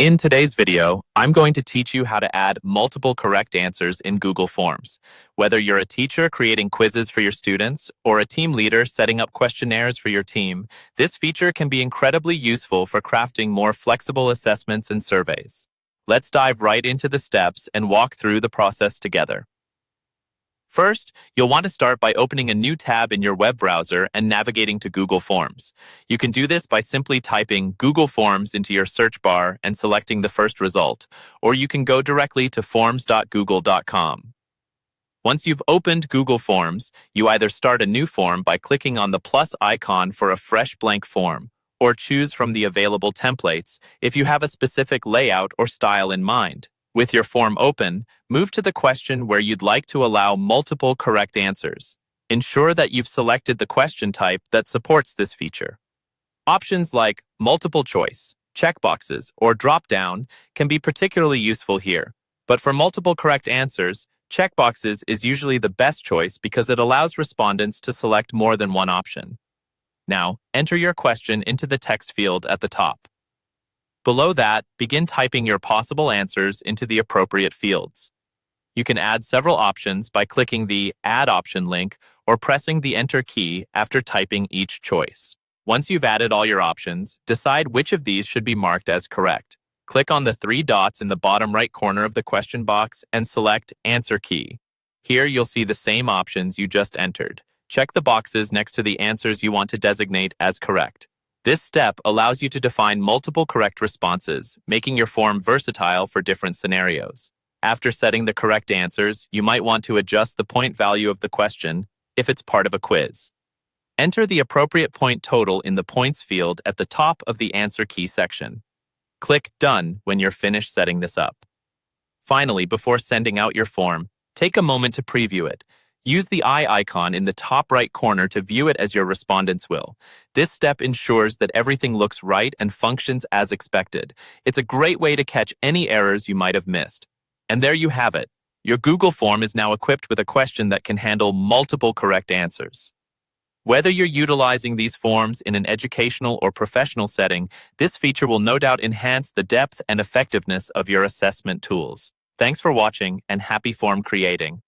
In today's video, I'm going to teach you how to add multiple correct answers in Google Forms. Whether you're a teacher creating quizzes for your students or a team leader setting up questionnaires for your team, this feature can be incredibly useful for crafting more flexible assessments and surveys. Let's dive right into the steps and walk through the process together. First, you'll want to start by opening a new tab in your web browser and navigating to Google Forms. You can do this by simply typing Google Forms into your search bar and selecting the first result, or you can go directly to forms.google.com. Once you've opened Google Forms, you either start a new form by clicking on the plus icon for a fresh blank form, or choose from the available templates if you have a specific layout or style in mind. With your form open, move to the question where you'd like to allow multiple correct answers. Ensure that you've selected the question type that supports this feature. Options like multiple choice, checkboxes, or drop-down can be particularly useful here. But for multiple correct answers, checkboxes is usually the best choice because it allows respondents to select more than one option. Now, enter your question into the text field at the top. Below that, begin typing your possible answers into the appropriate fields. You can add several options by clicking the Add Option link or pressing the Enter key after typing each choice. Once you've added all your options, decide which of these should be marked as correct. Click on the three dots in the bottom right corner of the question box and select Answer key. Here you'll see the same options you just entered. Check the boxes next to the answers you want to designate as correct. This step allows you to define multiple correct responses, making your form versatile for different scenarios. After setting the correct answers, you might want to adjust the point value of the question if it's part of a quiz. Enter the appropriate point total in the points field at the top of the answer key section. Click Done when you're finished setting this up. Finally, before sending out your form, take a moment to preview it. Use the eye icon in the top right corner to view it as your respondents will. This step ensures that everything looks right and functions as expected. It's a great way to catch any errors you might have missed. And there you have it. Your Google form is now equipped with a question that can handle multiple correct answers. Whether you're utilizing these forms in an educational or professional setting, this feature will no doubt enhance the depth and effectiveness of your assessment tools. Thanks for watching and happy form creating.